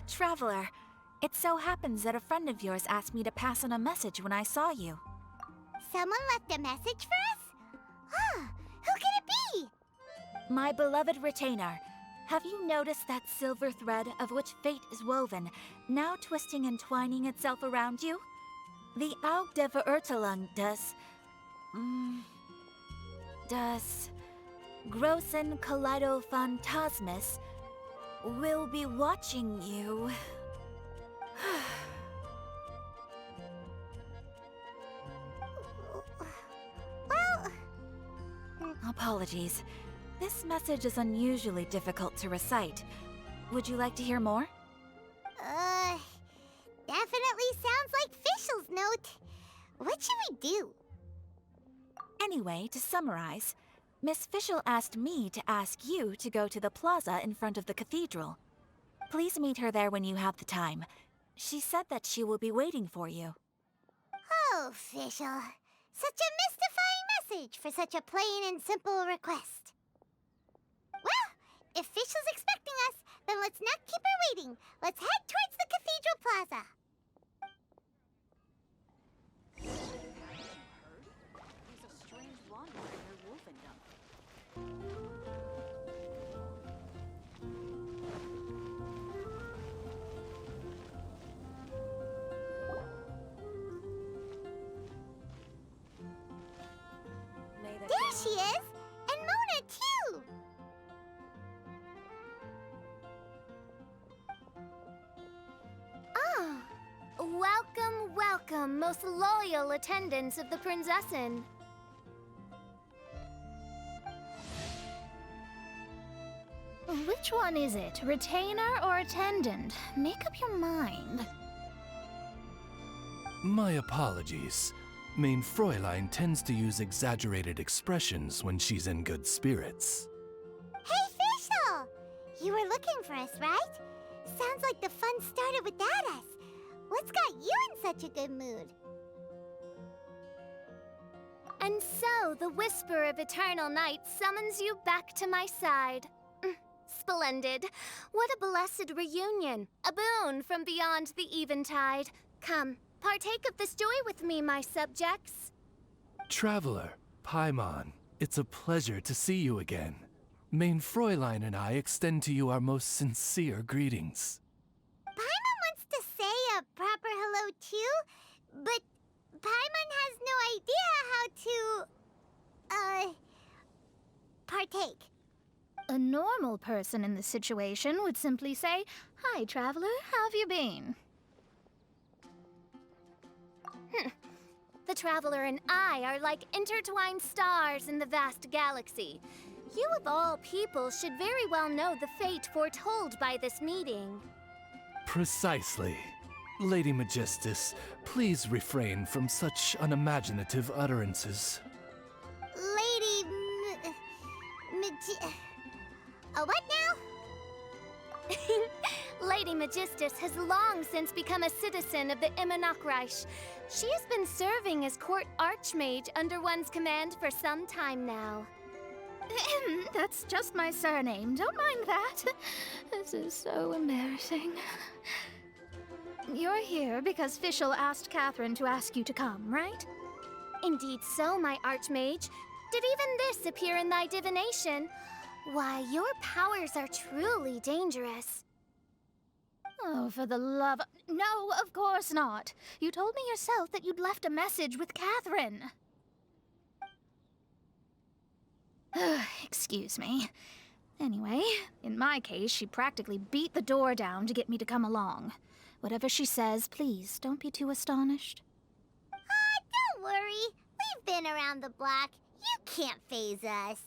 Traveler, it so happens that a friend of yours asked me to pass on a message when I saw you. Someone left a message for us? Ah, who could it be? My beloved retainer, have you noticed that silver thread of which fate is woven, now twisting and twining itself around you? The Aug der Verurteilung does Großen Kaleido-Phantasmus will be watching you. Well... Apologies. This message is unusually difficult to recite. Would you like to hear more? Definitely sounds like Fischl's note. What should we do? Anyway, to summarize, Miss Fischl asked me to ask you to go to the plaza in front of the cathedral. Please meet her there when you have the time. She said that she will be waiting for you. Oh, Fischl. Such a mystifying message for such a plain and simple request. Well, if Fischl's expecting us, then let's not keep her waiting. Let's head towards the cathedral plaza. There she is! And Mona, too! Ah! Welcome, welcome, most loyal attendants of the Prinzessin. Which one is it? Retainer or attendant? Make up your mind. My apologies. Mein Fräulein tends to use exaggerated expressions when she's in good spirits. Hey, Fischl! You were looking for us, right? Sounds like the fun started without us. What's got you in such a good mood? And so, the whisper of eternal night summons you back to my side. Splendid. What a blessed reunion. A boon from beyond the eventide. Come, partake of this joy with me, my subjects. Traveler, Paimon, it's a pleasure to see you again. Mein Fräulein and I extend to you our most sincere greetings. Paimon wants to say a proper hello too, but Paimon has no idea how to, partake. A normal person in this situation would simply say, "Hi, traveler, how have you been?" The traveler and I are like intertwined stars in the vast galaxy. You of all people should very well know the fate foretold by this meeting. Precisely. Lady Magistus, please refrain from such unimaginative utterances. What now? Lady Magistus has long since become a citizen of the Immernachtreich. She has been serving as court archmage under one's command for some time now. That's just my surname. Don't mind that. This is so embarrassing. You're here because Fischl asked Catherine to ask you to come, right? Indeed so, my archmage. Did even this appear in thy divination? Why, your powers are truly dangerous. Oh, for the love... No, of course not. You told me yourself that you'd left a message with Catherine. Excuse me. Anyway, in my case, she practically beat the door down to get me to come along. Whatever she says, please, don't be too astonished. Don't worry. We've been around the block. You can't faze us.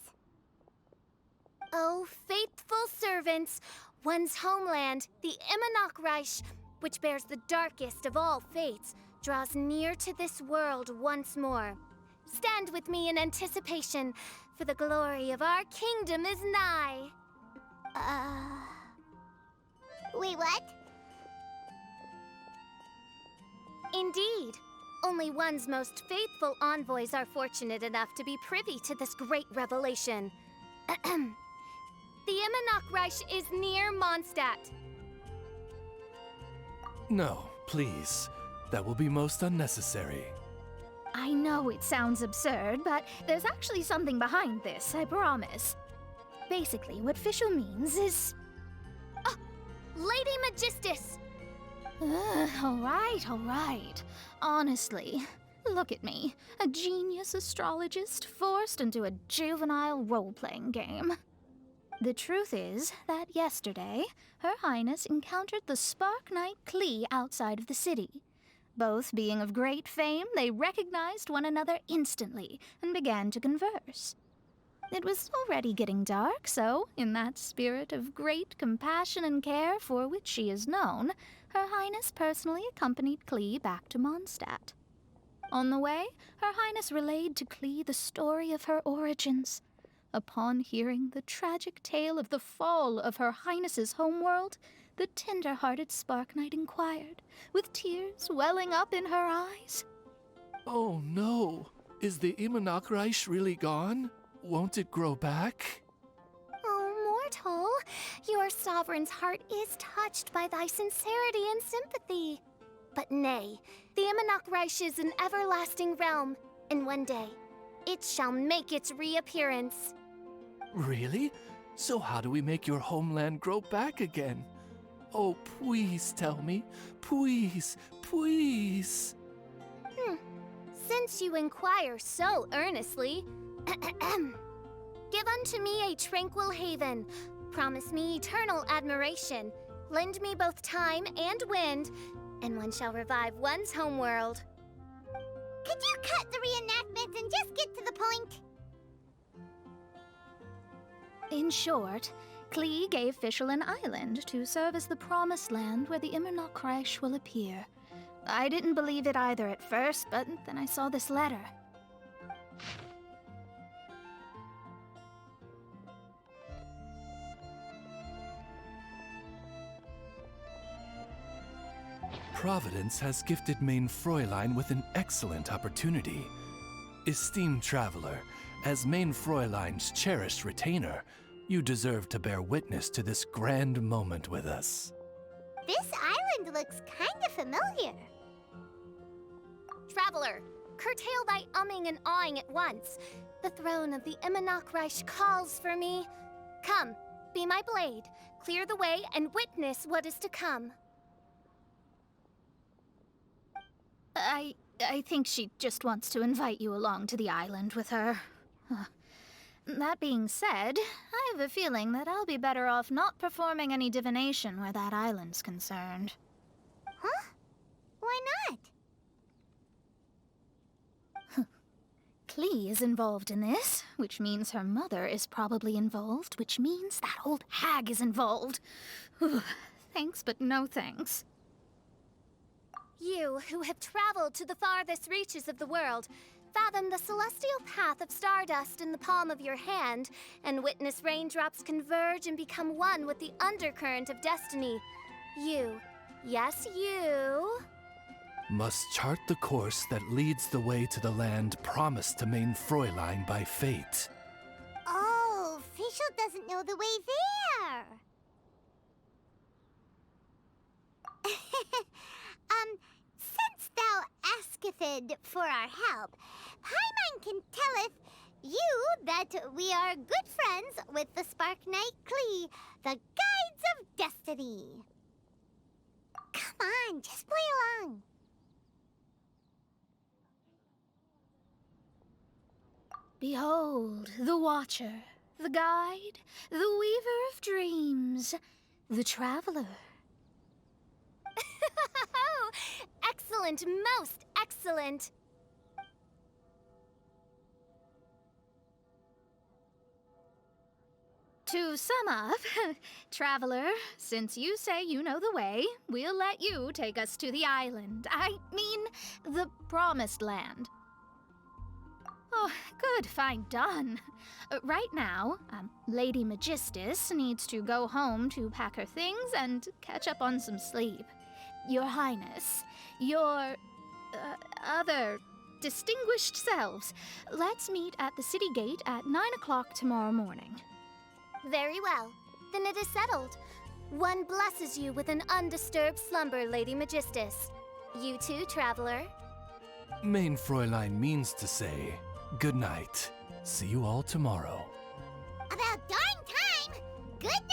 Oh, faithful servants, one's homeland, the Immernachtreich, which bears the darkest of all fates, draws near to this world once more. Stand with me in anticipation, for the glory of our kingdom is nigh. Wait, what? Indeed. Only one's most faithful envoys are fortunate enough to be privy to this great revelation. The Immernachtreich is near Mondstadt. No, please. That will be most unnecessary. I know it sounds absurd, but there's actually something behind this, I promise. Basically, what Fischl means is... Ah! Lady Magistus! All right. Honestly, look at me. A genius astrologist forced into a juvenile role-playing game. The truth is that yesterday, Her Highness encountered the Spark Knight Klee outside of the city. Both being of great fame, they recognized one another instantly and began to converse. It was already getting dark, so, in that spirit of great compassion and care for which she is known, Her Highness personally accompanied Klee back to Mondstadt. On the way, Her Highness relayed to Klee the story of her origins. Upon hearing the tragic tale of the fall of Her Highness's homeworld, the tender-hearted Spark Knight inquired, with tears welling up in her eyes. Oh no! Is the Immonachreich really gone? Won't it grow back? Oh, mortal, your sovereign's heart is touched by thy sincerity and sympathy. But nay, the Immonachreich is an everlasting realm, and one day, it shall make its reappearance. Really? So how do we make your homeland grow back again? Oh, please tell me. Please, please. Since you inquire so earnestly, give unto me a tranquil haven. Promise me eternal admiration. Lend me both time and wind, and one shall revive one's homeworld. Could you cut the reenactment and just get to the point? In short, Klee gave Fischl an island to serve as the promised land where the Immonachreich will appear. I didn't believe it either at first, but then I saw this letter. Providence has gifted Main Fräulein with an excellent opportunity. Esteemed traveler, as Main Fräulein's cherished retainer, you deserve to bear witness to this grand moment with us. This island looks kinda familiar. Traveler, curtail thy umming and awing at once. The throne of the Immonachreich calls for me. Come, be my blade, clear the way, and witness what is to come. I think she just wants to invite you along to the island with her. That being said, I have a feeling that I'll be better off not performing any divination where that island's concerned. Huh? Why not? Klee is involved in this, which means her mother is probably involved, which means that old hag is involved. Thanks, but no thanks. You, who have traveled to the farthest reaches of the world, fathom the celestial path of stardust in the palm of your hand, and witness raindrops converge and become one with the undercurrent of destiny. You, yes, you... must chart the course that leads the way to the land promised to Main Fräulein by fate. Oh, Fischl doesn't know the way there. Since thou asketh for our help, Paimon can telleth you that we are good friends with the Spark Knight Klee, the Guides of Destiny. Come on, just play along. Behold, the Watcher, the Guide, the Weaver of Dreams, the Traveler. Excellent, most excellent. To sum up, Traveler, since you say you know the way, we'll let you take us to the island. I mean, the Promised Land. Oh, good, fine, done. Right now, Lady Magistus needs to go home to pack her things and catch up on some sleep. Your Highness, your other distinguished selves, let's meet at the city gate at 9 o'clock tomorrow morning. Very well. Then it is settled. One blesses you with an undisturbed slumber, Lady Magistus. You too, traveler. Main Fräulein means to say, good night. See you all tomorrow. About darn time! Good night!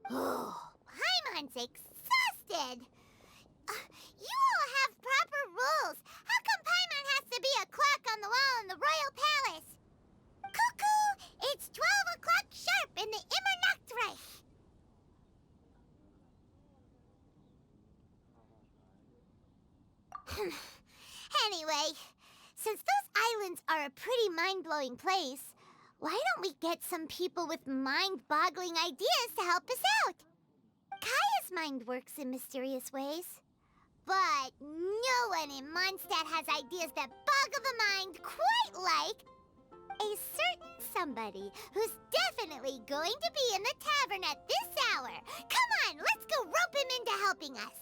Paimon's exhausted! You all have proper rules. How come Paimon has to be a clock on the wall in the royal palace? Cuckoo! It's 12 o'clock sharp in the Immernachtreich! Anyway, since those islands are a pretty mind-blowing place, why don't we get some people with mind-boggling ideas to help us out? Kaya's mind works in mysterious ways. But no one in Mondstadt has ideas that boggle the mind quite like a certain somebody who's definitely going to be in the tavern at this hour. Come on, let's go rope him into helping us.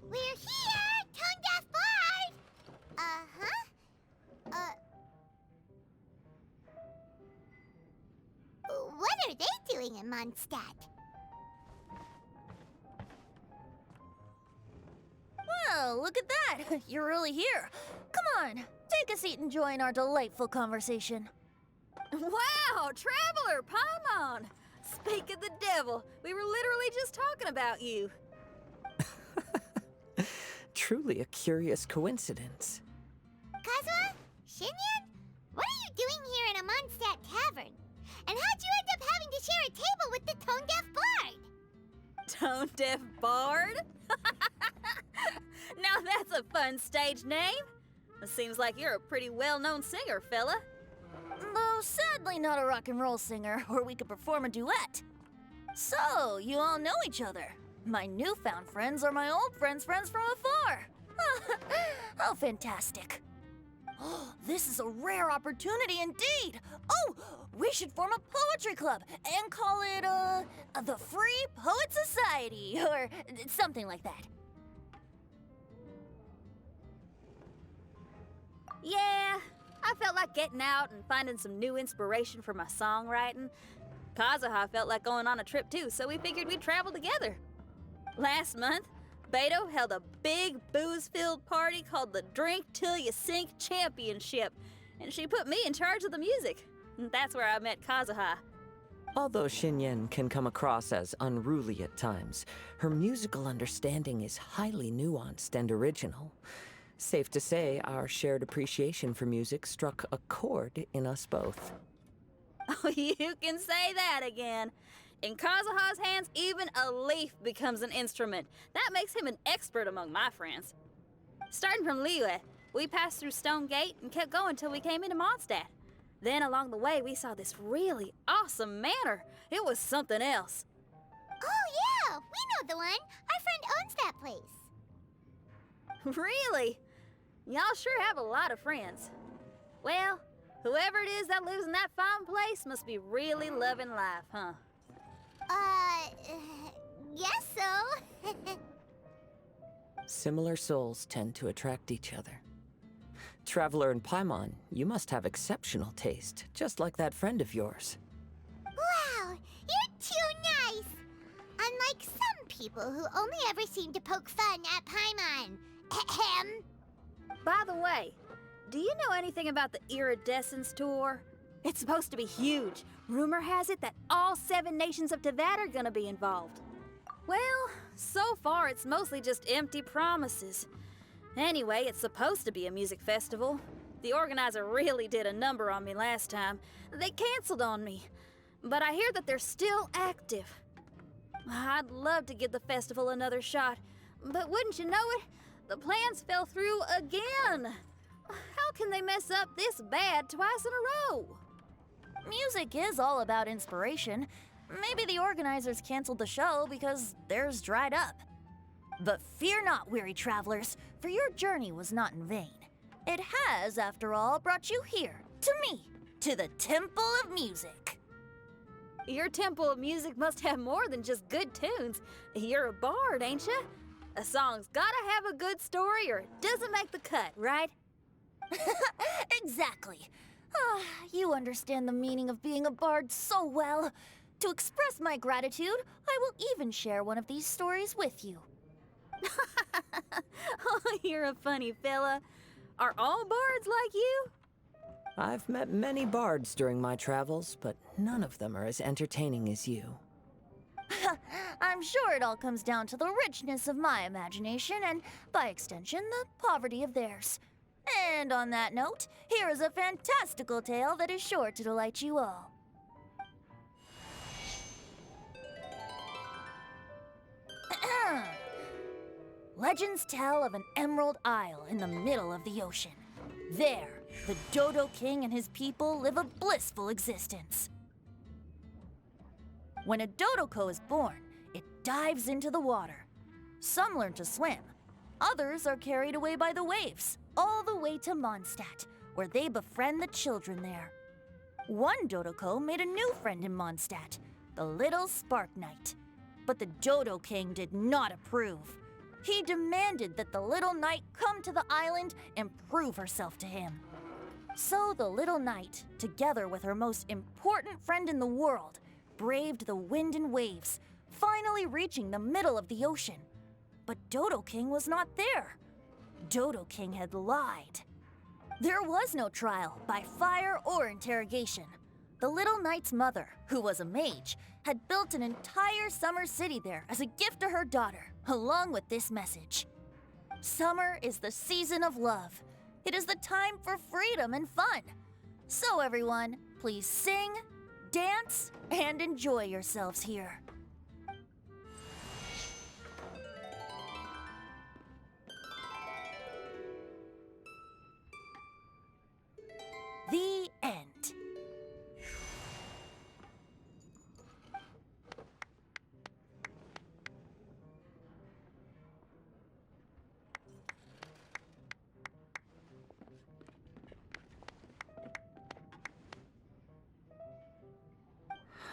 We're here, Tone-Deaf Bard! What are they doing in Mondstadt? Well, look at that! You're really here. Come on, take a seat and join our delightful conversation. Wow, Traveler, Paimon! Speak of the devil, we were literally just talking about you. Truly a curious coincidence. Kazuha? Shinyan? What are you doing here in a Mondstadt tavern? And how'd you end up having to share a table with the Tone-Deaf Bard? Tone-Deaf Bard? Now that's a fun stage name. It seems like you're a pretty well-known singer, fella. Though sadly not a rock and roll singer, or we could perform a duet. So, you all know each other. My newfound friends are my old friends' friends from afar. How fantastic. This is a rare opportunity indeed. Oh, we should form a poetry club and call it, the Free Poet Society, or something like that. Yeah, I felt like getting out and finding some new inspiration for my songwriting. Kazuha felt like going on a trip too, so we figured we'd travel together. Last month, Beto held a big booze-filled party called the Drink Till You Sink Championship, and she put me in charge of the music. And that's where I met Kazuha. Although Shinyen can come across as unruly at times, her musical understanding is highly nuanced and original. Safe to say, our shared appreciation for music struck a chord in us both. Oh, you can say that again. In Kazuha's hands, even a leaf becomes an instrument. That makes him an expert among my friends. Starting from Liyue, we passed through Stone Gate and kept going till we came into Mondstadt. Then along the way, we saw this really awesome manor. It was something else. Oh yeah, we know the one. Our friend owns that place. Really? Y'all sure have a lot of friends. Well, whoever it is that lives in that fine place must be really loving life, huh? Guess so. Similar souls tend to attract each other. Traveler and Paimon, you must have exceptional taste, just like that friend of yours. Wow, you're too nice. Unlike some people who only ever seem to poke fun at Paimon. Ahem. By the way, do you know anything about the Iridescence Tour? It's supposed to be huge. Rumor has it that all 7 nations of Tevat are gonna be involved. Well, so far it's mostly just empty promises. Anyway, it's supposed to be a music festival. The organizer really did a number on me last time. They canceled on me. But I hear that they're still active. I'd love to give the festival another shot. But wouldn't you know it, The plans fell through again. How can they mess up this bad twice in a row? Music is all about inspiration. Maybe the organizers canceled the show because theirs dried up. But fear not, weary travelers, for your journey was not in vain. It has, after all, brought you here, to me, to the Temple of Music. Your Temple of Music must have more than just good tunes. You're a bard, ain't ya? A song's gotta have a good story or it doesn't make the cut, right? Exactly. You understand the meaning of being a bard so well. To express my gratitude, I will even share one of these stories with you. Oh, you're a funny fella. Are all bards like you? I've met many bards during my travels, but none of them are as entertaining as you. I'm sure it all comes down to the richness of my imagination and, by extension, the poverty of theirs. And on that note, here is a fantastical tale that is sure to delight you all. Legends tell of an emerald isle in the middle of the ocean. There, the Dodo King and his people live a blissful existence. When a Dodoko is born, it dives into the water. Some learn to swim. Others are carried away by the waves, all the way to Mondstadt, where they befriend the children there. One Dodoko made a new friend in Mondstadt, the little Spark Knight. But the Dodo King did not approve. He demanded that the little knight come to the island and prove herself to him. So the little knight, together with her most important friend in the world, braved the wind and waves, finally reaching the middle of the ocean. But Dodo King was not there. Dodo King had lied. There was no trial by fire or interrogation. The little knight's mother, who was a mage, had built an entire summer city there as a gift to her daughter, along with this message. Summer is the season of love. It is the time for freedom and fun. So everyone, please sing, dance, and enjoy yourselves here. The end.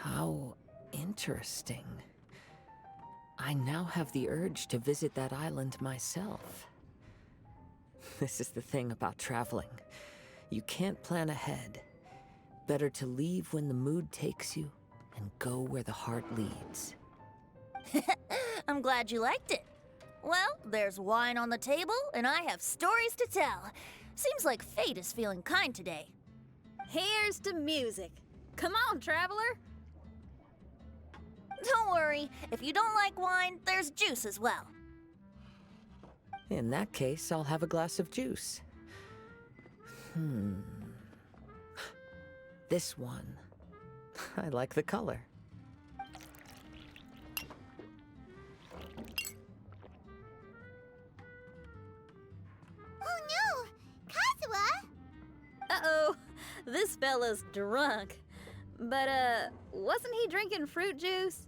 How interesting. I now have the urge to visit that island myself. This is the thing about traveling. You can't plan ahead. Better to leave when the mood takes you and go where the heart leads. I'm glad you liked it. Well, there's wine on the table, and I have stories to tell. Seems like fate is feeling kind today. Here's to music. Come on, traveler. Don't worry, if you don't like wine, there's juice as well. In that case, I'll have a glass of juice. This one. I like the color. Oh no! Kazuha! Uh-oh, this fella's drunk. But, wasn't he drinking fruit juice?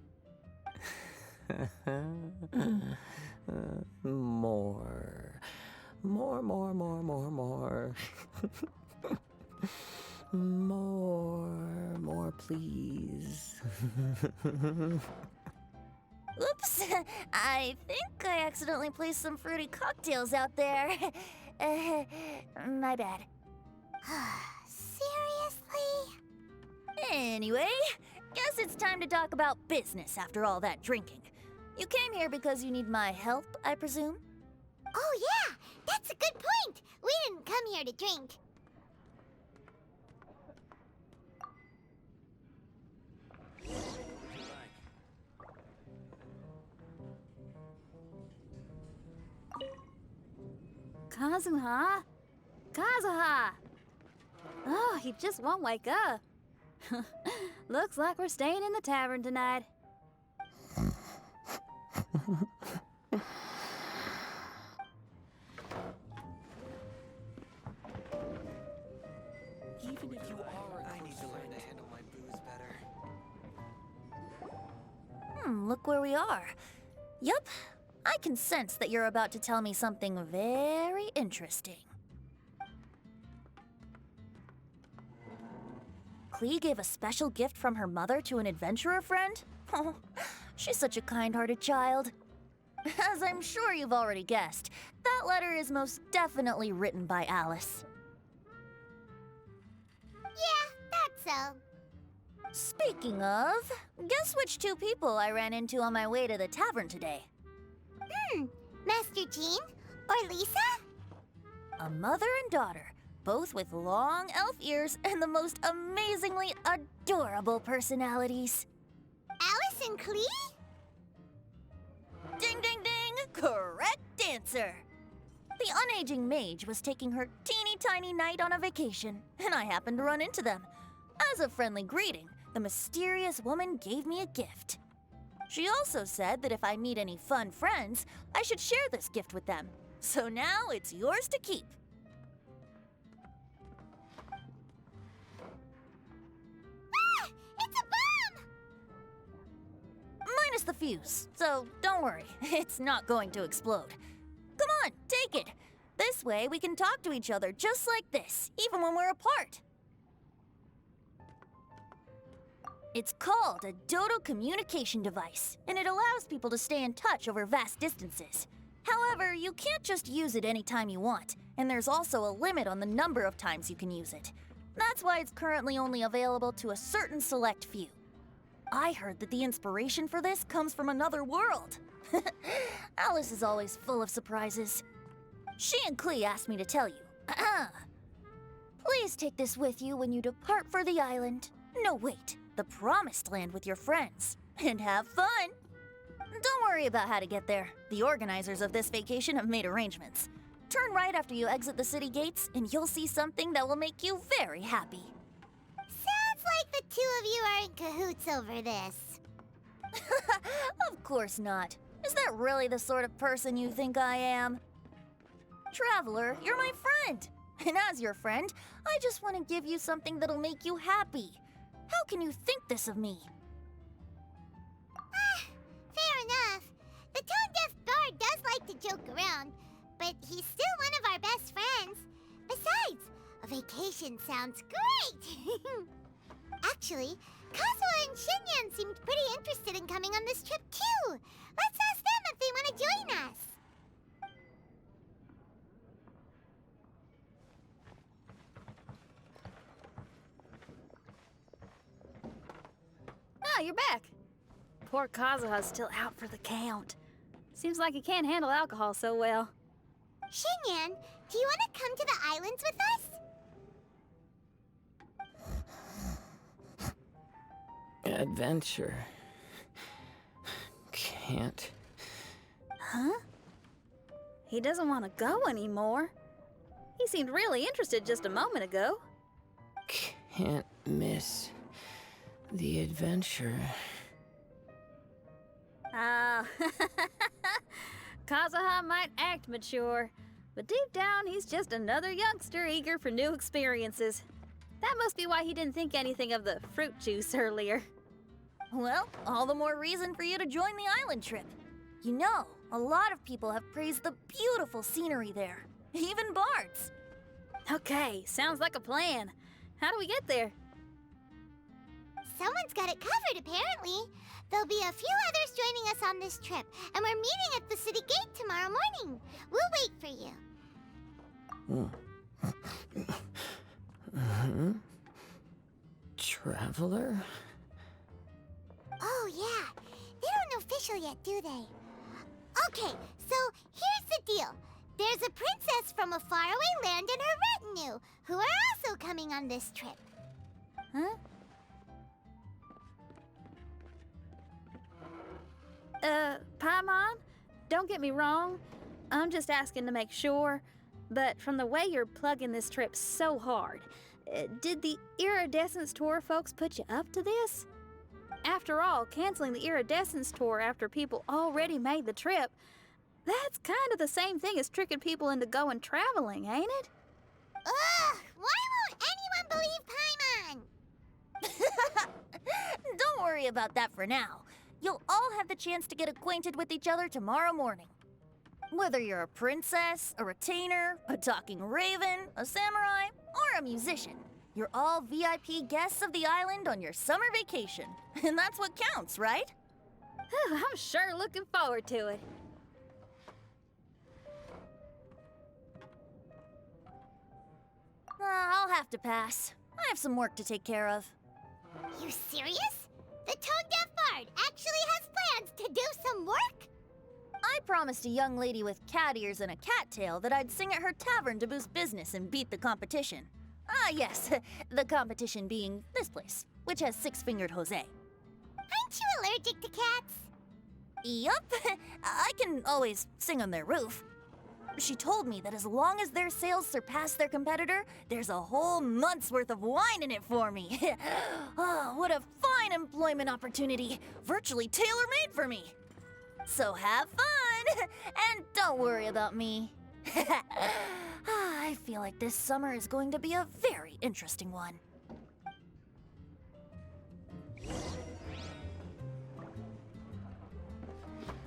More. More. More, please. Oops, I think I accidentally placed some fruity cocktails out there. My bad. Seriously? Anyway, guess it's time to talk about business after all that drinking. You came here because you need my help, I presume? Oh yeah, that's a good point. We didn't come here to drink. Kazuha? Kazuha! Oh, he just won't wake up. Looks like we're staying in the tavern tonight. if you are, I need to learn to handle my booze better. Look where we are. Yup, I can sense that you're about to tell me something very interesting. Klee gave a special gift from her mother to an adventurer friend? Oh, she's such a kind-hearted child. As I'm sure you've already guessed, that letter is most definitely written by Alice. Yeah, that's so. Speaking of, guess which two people I ran into on my way to the tavern today? Master Jean? Or Lisa? A mother and daughter, both with long elf ears and the most amazingly adorable personalities. Alice and Klee? Ding, ding, ding! Correct answer! The unaging mage was taking her teeny tiny knight on a vacation, and I happened to run into them. As a friendly greeting, the mysterious woman gave me a gift. She also said that if I meet any fun friends, I should share this gift with them. So now it's yours to keep. Ah! It's a bomb! Minus the fuse, so don't worry, it's not going to explode. Come on, take it. This way we can talk to each other just like this, even when we're apart. It's called a Dodo communication device, and it allows people to stay in touch over vast distances. However, you can't just use it anytime you want, and there's also a limit on the number of times you can use it. That's why it's currently only available to a certain select few. I heard that the inspiration for this comes from another world. Alice is always full of surprises. She and Klee asked me to tell you. Please take this with you when you depart for the island. No, wait, the Promised Land with your friends. And have fun! Don't worry about how to get there. The organizers of this vacation have made arrangements. Turn right after you exit the city gates, and you'll see something that will make you very happy. Sounds like the two of you are in cahoots over this. Of course not. Is that really the sort of person you think I am? Traveler, you're my friend. And as your friend, I just want to give you something that'll make you happy. How can you think this of me? Fair enough. The tone-deaf bard does like to joke around, but he's still one of our best friends. Besides, a vacation sounds great! Actually, Kazuha and Shinyan seemed pretty interested in coming on this trip too. Let's ask them if they want to join us. Ah, you're back. Poor Kazuha's still out for the count. Seems like he can't handle alcohol so well. Shinyan, do you want to come to the islands with us? Adventure. Can't. Huh? He doesn't want to go anymore. He seemed really interested just a moment ago. Can't miss the adventure. Ah, Kazuha might act mature, but deep down he's just another youngster eager for new experiences. That must be why he didn't think anything of the fruit juice earlier. Well, all the more reason for you to join the island trip. You know, a lot of people have praised the beautiful scenery there, even bards. Okay, sounds like a plan. How do we get there? Someone's got it covered, apparently. There'll be a few others joining us on this trip, and we're meeting at the city gate tomorrow morning. We'll wait for you. Traveler? Oh, yeah. They don't know official yet, do they? Okay, so here's the deal. There's a princess from a faraway land and her retinue, who are also coming on this trip. Huh? Paimon, don't get me wrong. I'm just asking to make sure. But from the way you're plugging this trip so hard, did the Iridescence Tour folks put you up to this? After all, canceling the Iridescence Tour after people already made the trip, that's kind of the same thing as tricking people into going traveling, ain't it? Ugh! Why won't anyone believe about that for now. You'll all have the chance to get acquainted with each other tomorrow morning. Whether you're a princess, a retainer, a talking raven, a samurai, or a musician, you're all VIP guests of the island on your summer vacation. And that's what counts, right? Whew, I'm sure looking forward to it. I'll have to pass. I have some work to take care of. You serious? The tone-deaf bard actually has plans to do some work? I promised a young lady with cat ears and a cattail that I'd sing at her tavern to boost business and beat the competition. Ah, yes, the competition being this place, which has six-fingered Jose. Aren't you allergic to cats? Yup, I can always sing on their roof. She told me that as long as their sales surpass their competitor, there's a whole month's worth of wine in it for me. Oh, what a fine employment opportunity, virtually tailor-made for me. So have fun, and don't worry about me. I feel like this summer is going to be a very interesting one.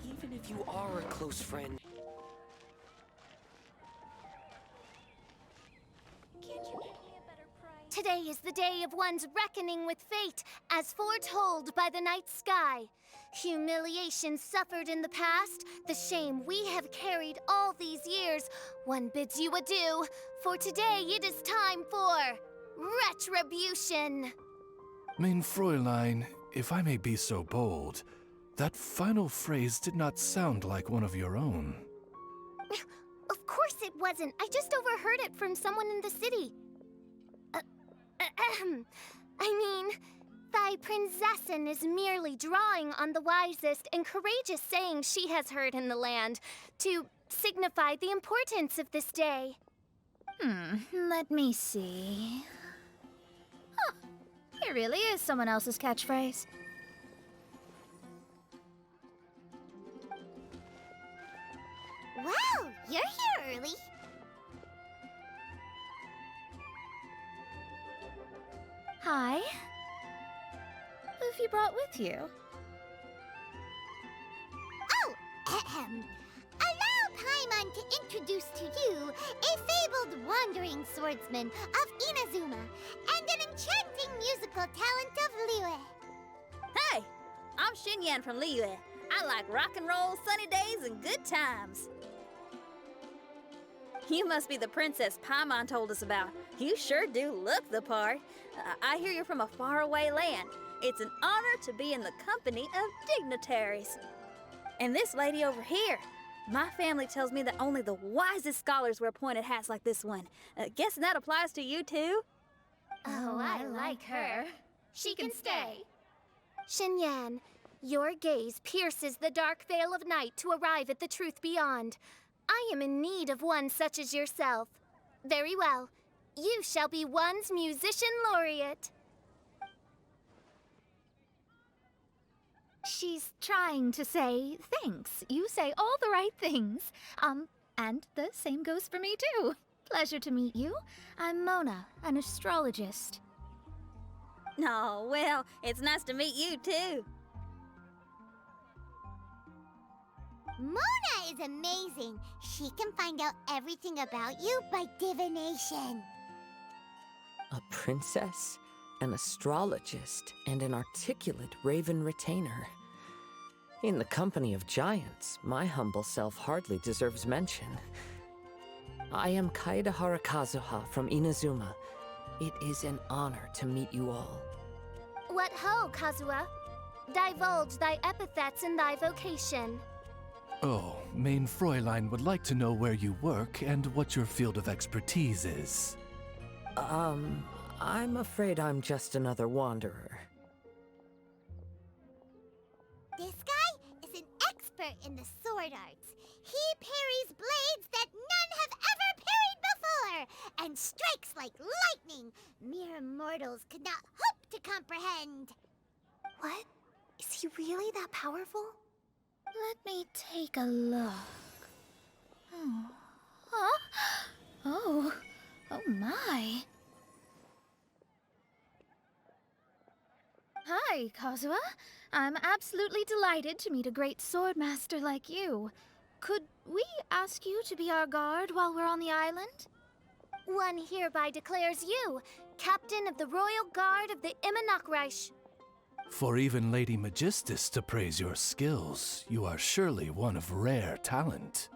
Even if you are a close friend, Today is the day of one's reckoning with fate, as foretold by the night sky. Humiliation suffered in the past, the shame we have carried all these years. One bids you adieu, for today it is time for retribution. Mein Fräulein, if I may be so bold, that final phrase did not sound like one of your own. Of course it wasn't. I just overheard it from someone in the city. I mean, thy prinzessin is merely drawing on the wisest and courageous saying she has heard in the land to signify the importance of this day. Let me see. Huh, here really is someone else's catchphrase. Wow, you're here early. Hi. Who have you brought with you? Oh, ahem. Allow Paimon to introduce to you a fabled wandering swordsman of Inazuma and an enchanting musical talent of Liyue. Hey, I'm Xinyan from Liyue. I like rock and roll, sunny days, and good times. You must be the princess Paimon told us about. You sure do look the part. I hear you're from a faraway land. It's an honor to be in the company of dignitaries. And this lady over here, my family tells me that only the wisest scholars wear pointed hats like this one. Guessing that applies to you too? Oh, I like her. She can stay. Xinyan, your gaze pierces the dark veil of night to arrive at the truth beyond. I am in need of one such as yourself. Very well. You shall be one's musician laureate. She's trying to say thanks. You say all the right things. And the same goes for me too. Pleasure to meet you. I'm Mona, an astrologist. Oh, well, it's nice to meet you too. Mona is amazing. She can find out everything about you by divination. A princess, an astrologist, and an articulate raven retainer. In the company of giants, my humble self hardly deserves mention. I am Kaida Harakazuha from Inazuma. It is an honor to meet you all. What ho, Kazuha? Divulge thy epithets and thy vocation. Oh, Mein Fräulein would like to know where you work and what your field of expertise is. I'm afraid I'm just another wanderer. This guy is an expert in the sword arts. He parries blades that none have ever parried before, and strikes like lightning mere mortals could not hope to comprehend. What? Is he really that powerful? Let me take a look. Oh. Huh? Oh. Oh my. Hi, worry, Kazuha. I'm absolutely delighted to meet a great swordmaster like you. Could we ask you to be our guard while we're on the island? One hereby declares you Captain of the Royal Guard of the Immonokreich. For even Lady Magistus to praise your skills, you are surely one of rare talent.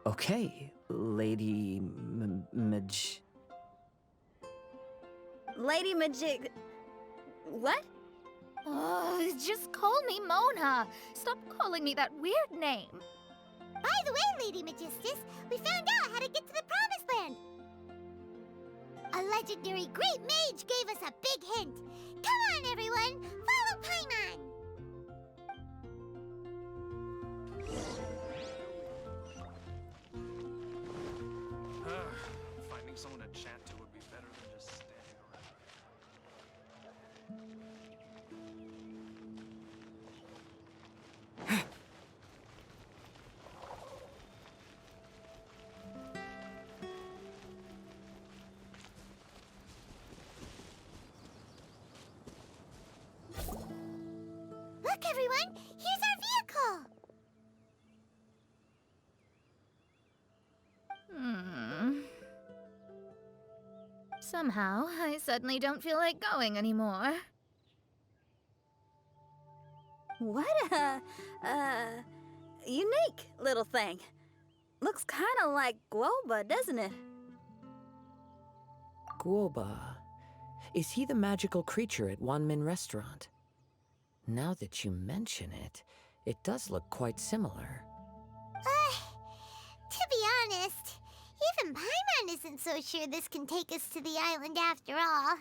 Okay, Lady Lady Magic. What? Oh, just call me Mona. Stop calling me that weird name. By the way, Lady Magistus, we found out how to get to the Promised Land. A legendary great mage gave us a big hint. Come on, everyone, follow Paimon. Finding someone to chat to would be better than just standing around. Look, everyone, here's our vehicle. Somehow, I suddenly don't feel like going anymore. What a, unique little thing. Looks kind of like Guoba, doesn't it? Guoba. Is he the magical creature at Wanmin Restaurant? Now that you mention it, it does look quite similar. To be honest, even Paimon isn't so sure this can take us to the island after all.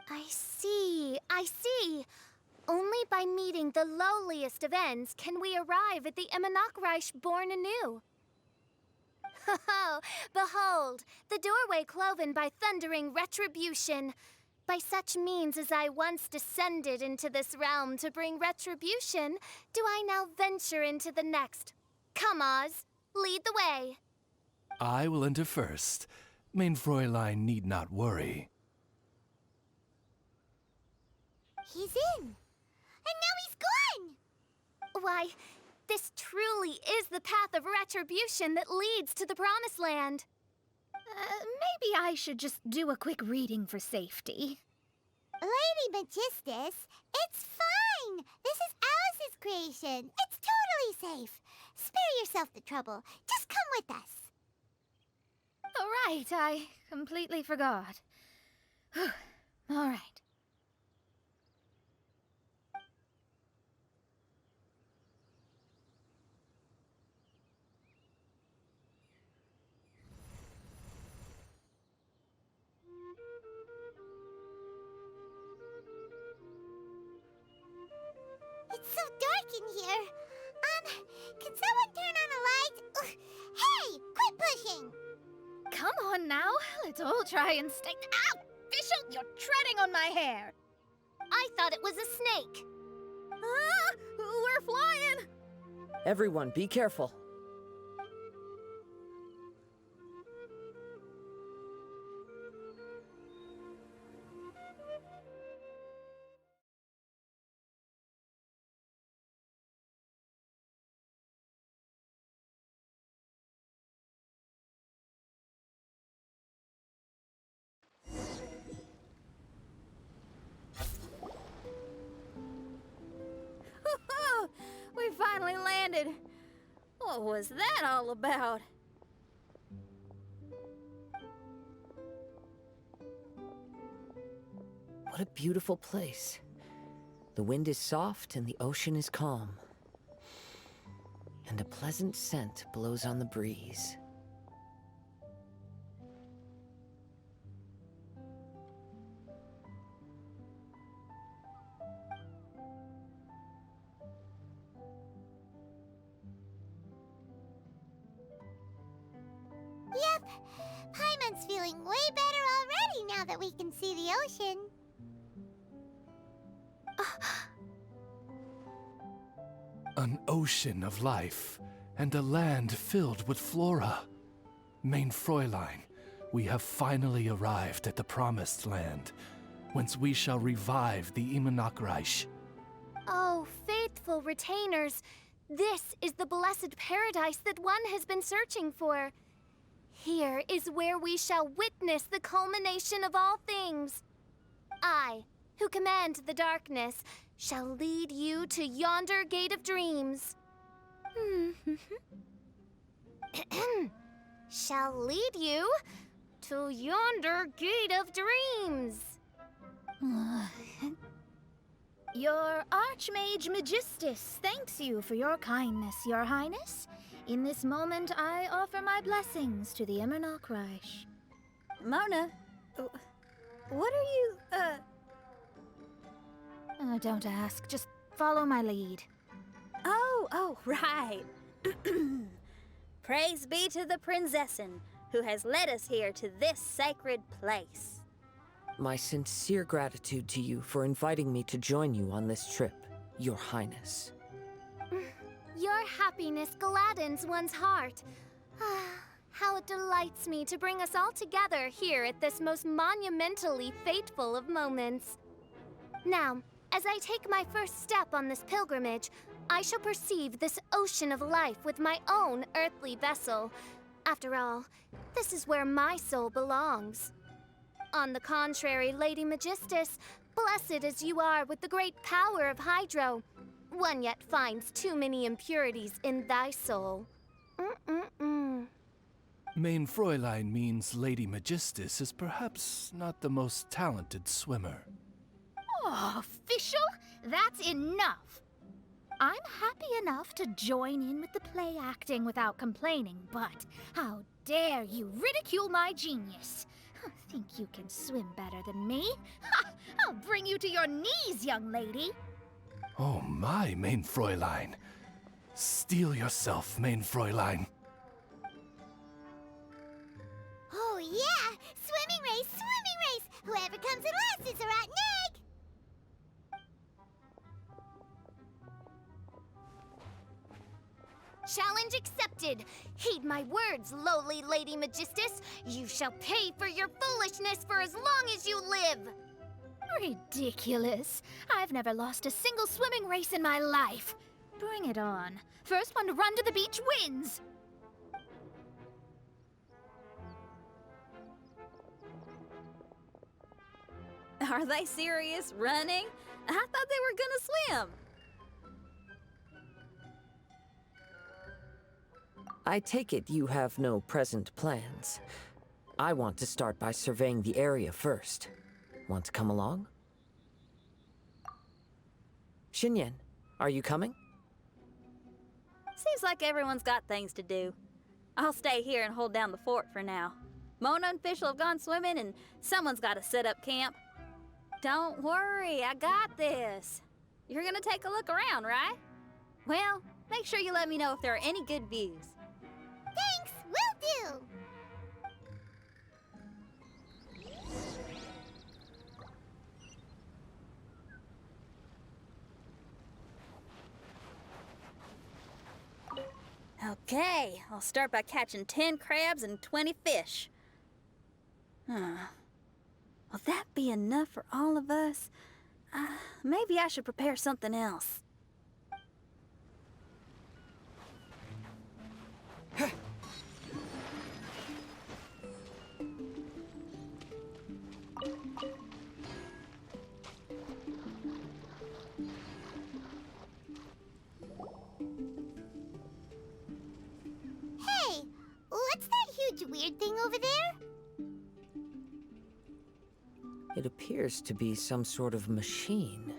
I see. Only by meeting the lowliest of ends can we arrive at the Immonokreich born anew. Oh, behold, the doorway cloven by thundering retribution. By such means as I once descended into this realm to bring retribution, do I now venture into the next. Come, Oz, lead the way. I will enter first. Main Fräulein need not worry. He's in. And now he's gone! Why, this truly is the path of retribution that leads to the Promised Land. Maybe I should just do a quick reading for safety. Lady Magistus, it's fine! This is Alice's creation. It's totally safe. Spare yourself the trouble. Just come with us. Oh, right, I completely forgot. All right. It's so dark in here. Can someone turn on a light? Ugh. Hey, quit pushing! Come on now, let's all try and stay. Ow! Fischl, you're treading on my hair! I thought it was a snake. Ah, we're flying! Everyone, be careful. We finally landed. What was that all about? What a beautiful place. The wind is soft and the ocean is calm. And a pleasant scent blows on the breeze. Yep, Paimon's feeling way better already now that we can see the ocean. An ocean of life, and a land filled with flora. Main Fräulein, we have finally arrived at the Promised Land, whence we shall revive the Imanakreich. Oh, faithful retainers, this is the blessed paradise that one has been searching for. Here is where we shall witness the culmination of all things. I, who command the darkness, shall lead you to yonder gate of dreams. Shall lead you to yonder gate of dreams. Your Archmage Magistus thanks you for your kindness, Your Highness. In this moment, I offer my blessings to the Imanakreich. Mona, what are you, Don't ask, just follow my lead. Oh, right. Praise be to the Prinzessin, who has led us here to this sacred place. My sincere gratitude to you for inviting me to join you on this trip, Your Highness. Your happiness gladdens one's heart. How it delights me to bring us all together here at this most monumentally fateful of moments. Now, as I take my first step on this pilgrimage, I shall perceive this ocean of life with my own earthly vessel. After all, this is where my soul belongs. On the contrary, Lady Magistus, blessed as you are with the great power of Hydro, one yet finds too many impurities in thy soul. Main Fräulein means Lady Magistus is perhaps not the most talented swimmer. Oh, official? That's enough. I'm happy enough to join in with the play acting without complaining, but how dare you ridicule my genius? Think you can swim better than me? Ha! I'll bring you to your knees, young lady. Oh my, Main Fräulein. Steel yourself, Main Fräulein. Oh yeah! Swimming race, swimming race! Whoever comes in last is a rotten egg! Challenge accepted. Heed my words, lowly Lady Magistus. You shall pay for your foolishness for as long as you live. Ridiculous. I've never lost a single swimming race in my life. Bring it on. First one to run to the beach wins. Are they serious? Running? I thought they were gonna swim. I take it you have no present plans. I want to start by surveying the area first. Want to come along? Xinyan, are you coming? Seems like everyone's got things to do. I'll stay here and hold down the fort for now. Mona and Fischl have gone swimming, and someone's got to set up camp. Don't worry, I got this. You're gonna take a look around, right? Well, make sure you let me know if there are any good views. Thanks, will do! Okay, I'll start by catching 10 crabs and 20 fish. Will that be enough for all of us? Maybe I should prepare something else. Hey, what's that huge weird thing over there? It appears to be some sort of machine.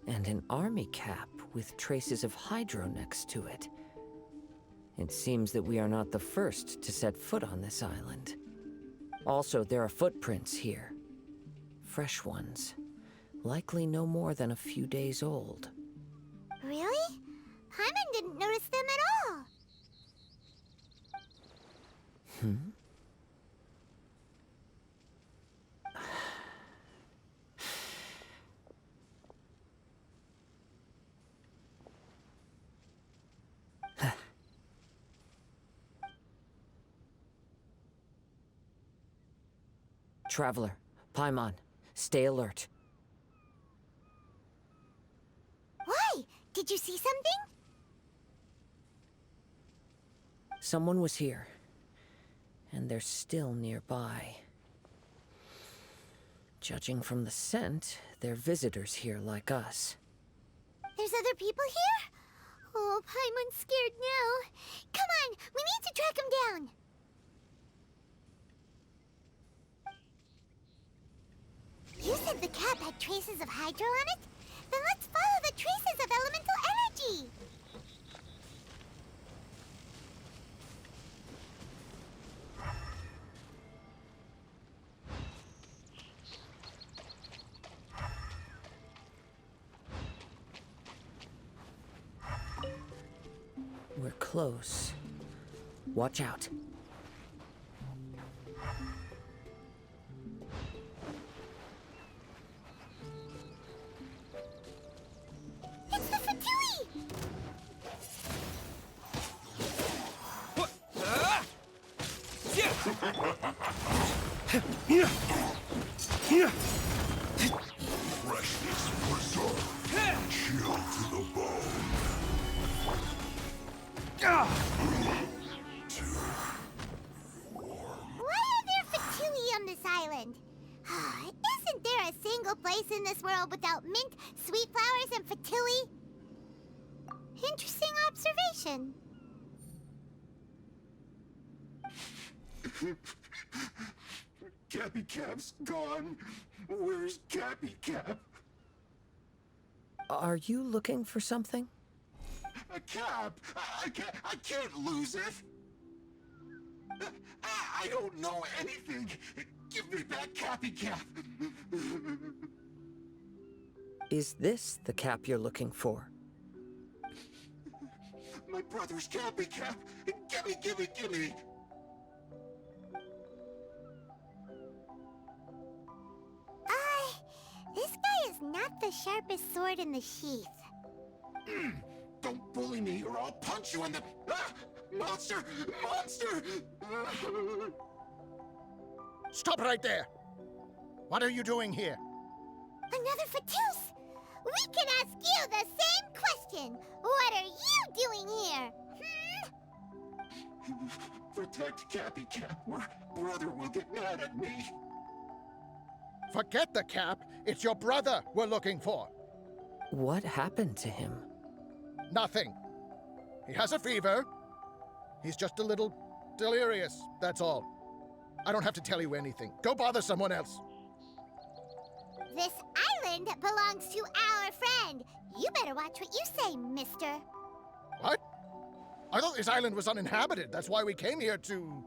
And an army cap with traces of Hydro next to it. It seems that we are not the first to set foot on this island. Also, there are footprints here. Fresh ones. Likely no more than a few days old. Really? Paimon didn't notice them at all. Traveler, Paimon, stay alert. Why? Did you see something? Someone was here, and they're still nearby. Judging from the scent, they're visitors here like us. There's other people here? Oh, Paimon's scared now. Come on, we need to track him down. You said the cap had traces of hydro on it? Then let's follow the traces of elemental energy. We're close. Watch out. It's the Fatui! What? Freshness preserved. Chill to the bone. Why are there Fatui on this island? Isn't there a single place in this world without mint, sweet flowers, and Fatui? Interesting observation. Cappy Cap's gone. Where's Cappy Cap? Are you looking for something? A cap! I can't lose it! I don't know anything! Give me back Cappy Cap! Is this the cap you're looking for? My brother's Cappy Cap! Gimme! This guy is not the sharpest sword in the sheath. Don't bully me or I'll punch you in the... Ah! Monster! Stop right there! What are you doing here? Another Fatus! We can ask you the same question! What are you doing here? Protect Cappy Cap or brother will get mad at me. Forget the cap. It's your brother we're looking for. What happened to him? Nothing. He has a fever. He's just a little delirious, that's all. I don't have to tell you anything. Go bother someone else. This island belongs to our friend. You better watch what you say, mister. What? I thought this island was uninhabited. That's why we came here to...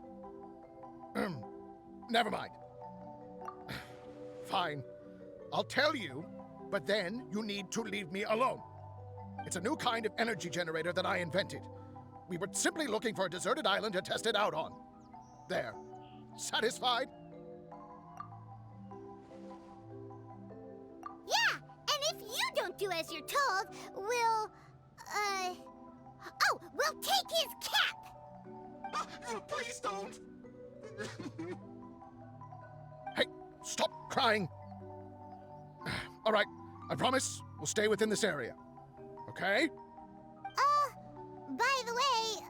Never mind. Fine. I'll tell you, but then you need to leave me alone. It's a new kind of energy generator that I invented. We were simply looking for a deserted island to test it out on. There. Satisfied? Yeah, and if you don't do as you're told, we'll take his cap! Please don't! Hey, stop crying. All right, I promise we'll stay within this area. Okay? By the way,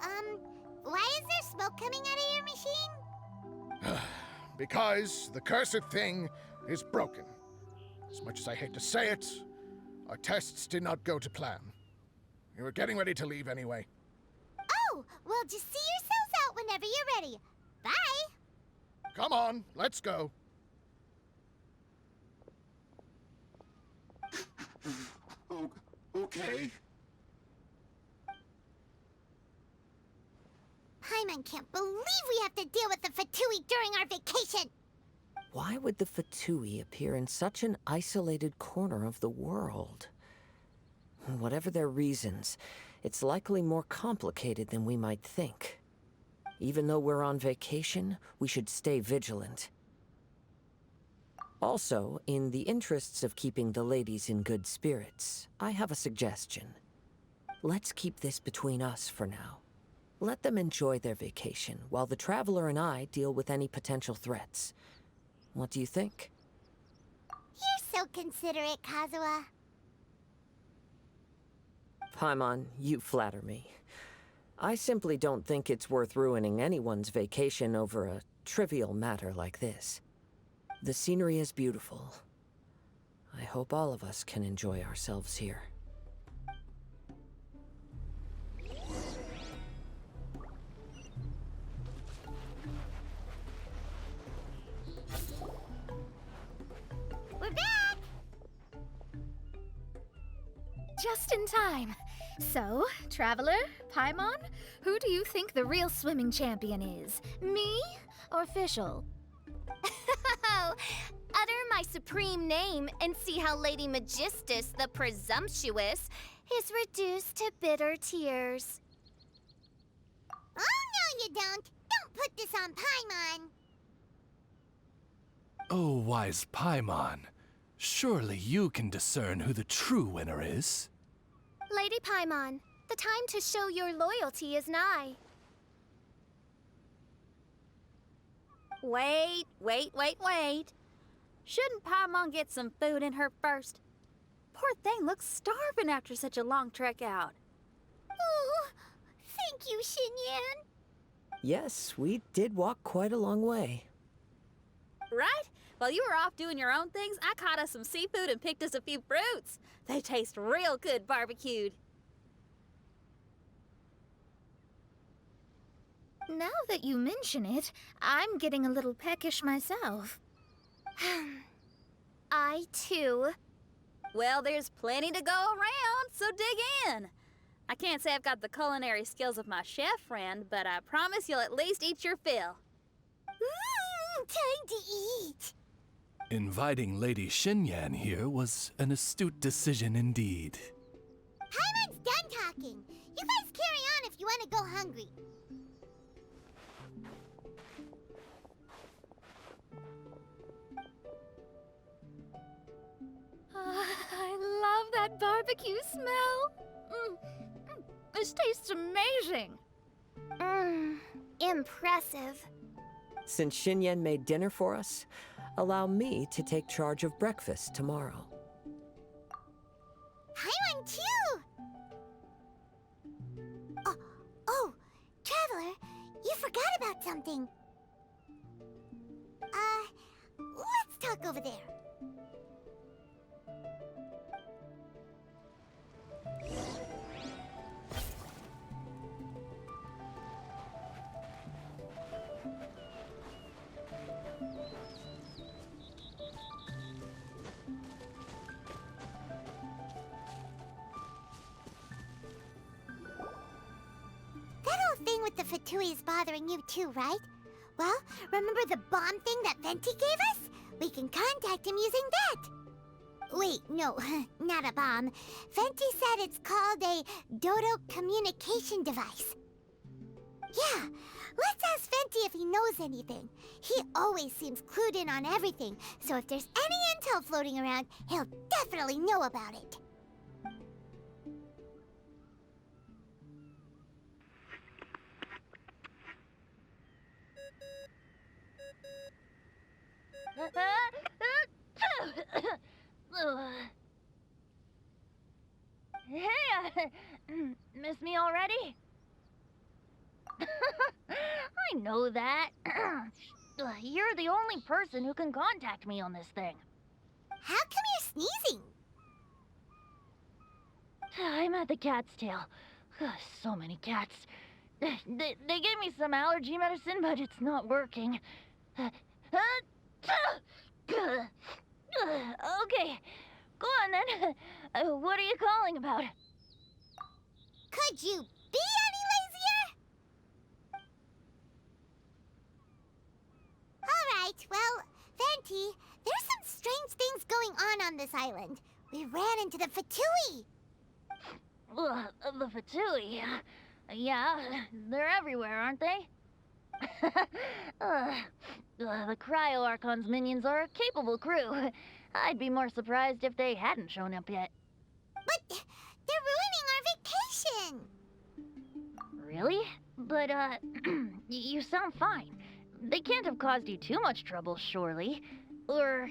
why is there smoke coming out of your machine? Because the cursed thing is broken. As much as I hate to say it, our tests did not go to plan. We were getting ready to leave anyway. Oh, well, just see yourselves out whenever you're ready. Bye! Come on, let's go. Okay. Paimon can't believe we have to deal with the Fatui during our vacation! Why would the Fatui appear in such an isolated corner of the world? Whatever their reasons, it's likely more complicated than we might think. Even though we're on vacation, we should stay vigilant. Also, in the interests of keeping the ladies in good spirits, I have a suggestion. Let's keep this between us for now. Let them enjoy their vacation, while the Traveler and I deal with any potential threats. What do you think? You're so considerate, Kazuha. Paimon, you flatter me. I simply don't think it's worth ruining anyone's vacation over a trivial matter like this. The scenery is beautiful. I hope all of us can enjoy ourselves here. We're back! Just in time. So, Traveler, Paimon, who do you think the real swimming champion is? Me or Fischl? Utter my supreme name and see how Lady Magistus the Presumptuous is reduced to bitter tears. Oh, no you don't. Don't put this on Paimon. Oh, wise Paimon. Surely you can discern who the true winner is. Lady Paimon, the time to show your loyalty is nigh. Wait. Shouldn't Paimon get some food in her first? Poor thing looks starving after such a long trek out. Oh, thank you, Xinyan. Yes, we did walk quite a long way. Right? While you were off doing your own things, I caught us some seafood and picked us a few fruits. They taste real good barbecued. Now that you mention it, I'm getting a little peckish myself. I, too. Well, there's plenty to go around, so dig in. I can't say I've got the culinary skills of my chef friend, but I promise you'll at least eat your fill. Time to eat. Inviting Lady Xinyan here was an astute decision indeed. Paimon's done talking. You guys carry on if you want to go hungry. I love that barbecue smell. This tastes amazing. Impressive. Since Xinyan made dinner for us, allow me to take charge of breakfast tomorrow. Paimon too. Oh, Traveler, you forgot about something. Let's talk over there. Thing with the Fatui is bothering you too, right? Well, remember the bomb thing that Venti gave us? We can contact him using that. Wait, no, not a bomb. Venti said it's called a Dodo communication device. Yeah, let's ask Venti if he knows anything. He always seems clued in on everything, so if there's any intel floating around, he'll definitely know about it. Hey, miss me already? I know that. You're the only person who can contact me on this thing. How come you're sneezing? I'm at the cat's tail. So many cats. They gave me some allergy medicine, but it's not working. Okay, go on then. What are you calling about? Could you be any lazier? Alright, well, Venti, there's some strange things going on this island. We ran into the Fatui. The Fatui? Yeah, they're everywhere, aren't they? The Cryo Archon's minions are a capable crew. I'd be more surprised if they hadn't shown up yet. But they're ruining our vacation. Really? But, you sound fine. they can't have caused you too much trouble, surely. Or,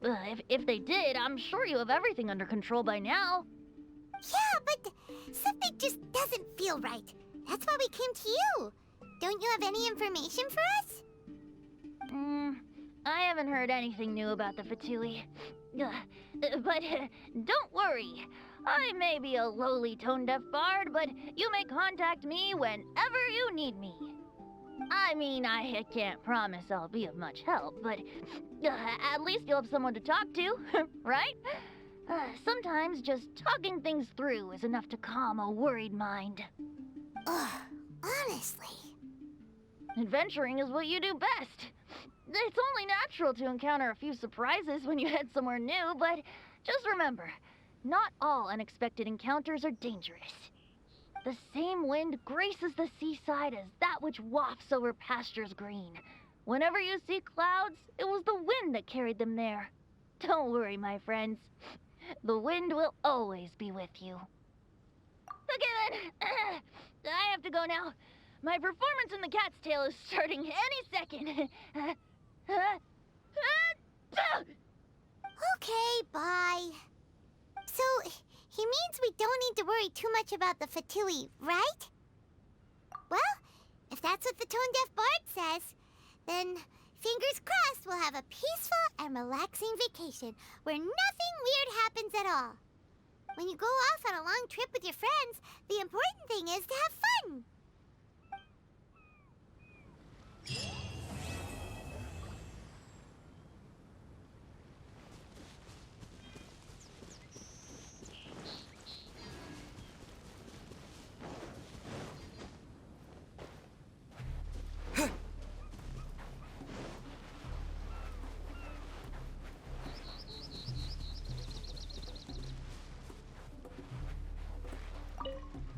if they did, I'm sure you have everything under control by now. Yeah, but something just doesn't feel right. That's why we came to you. Don't you have any information for us? I haven't heard anything new about the Fatui. But don't worry. I may be a lowly tone-deaf bard, but you may contact me whenever you need me. I mean, I can't promise I'll be of much help, but at least you'll have someone to talk to, right? Sometimes just talking things through is enough to calm a worried mind. Ugh, honestly. Adventuring is what you do best. It's only natural to encounter a few surprises when you head somewhere new, but just remember, not all unexpected encounters are dangerous. The same wind graces the seaside as that which wafts over pastures green. Whenever you see clouds, it was the wind that carried them there. Don't worry, my friends. The wind will always be with you. Okay then, I have to go now. My performance in the cat's tail is starting any second. Okay, bye. So, he means we don't need to worry too much about the Fatui, right? Well, if that's what the tone-deaf bard says, then fingers crossed we'll have a peaceful and relaxing vacation where nothing weird happens at all. When you go off on a long trip with your friends, the important thing is to have fun.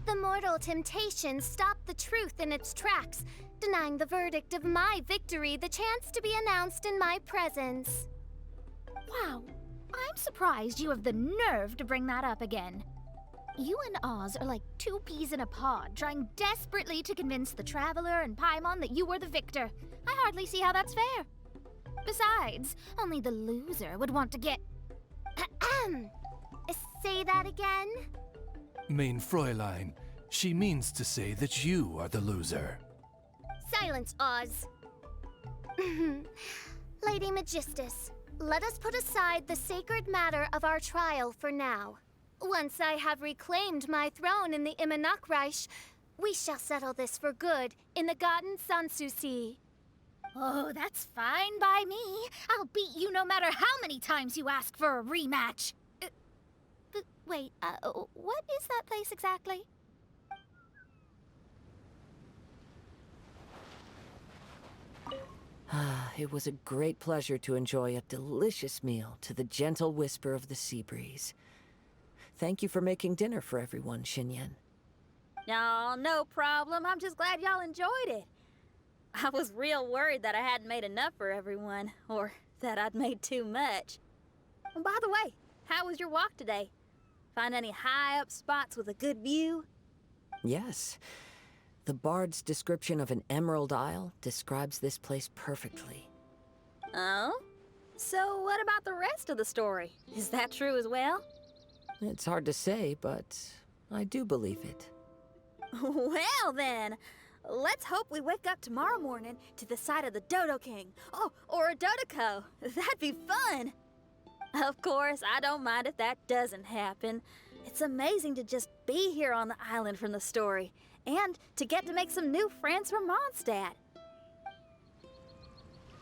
The mortal temptation stopped the truth in its tracks, denying the verdict of my victory the chance to be announced in my presence. Wow, I'm surprised you have the nerve to bring that up again. You and Oz are like two peas in a pod, trying desperately to convince the Traveler and Paimon that you were the victor. I hardly see how that's fair. Besides, only the loser would want to get... Say that again? Main Fräulein, she means to say that you are the loser. Silence, Oz. Lady Magistus, let us put aside the sacred matter of our trial for now. Once I have reclaimed my throne in the Immonakreich, we shall settle this for good in the Garden Sanssouci. Oh, that's fine by me. I'll beat you no matter how many times you ask for a rematch. But wait, what is that place exactly? It was a great pleasure to enjoy a delicious meal to the gentle whisper of the sea breeze. Thank you for making dinner for everyone, Xinyan. Oh, no problem. I'm just glad y'all enjoyed it. I was real worried that I hadn't made enough for everyone, or that I'd made too much. And by the way, how was your walk today? Find any high-up spots with a good view? Yes. The bard's description of an Emerald Isle describes this place perfectly. Oh? So what about the rest of the story? Is that true as well? It's hard to say, but I do believe it. Well then, let's hope we wake up tomorrow morning to the sight of the Dodo King. Oh, or a Dodoco. That'd be fun. Of course, I don't mind if that doesn't happen. It's amazing to just be here on the island from the story, and to get to make some new friends from Mondstadt.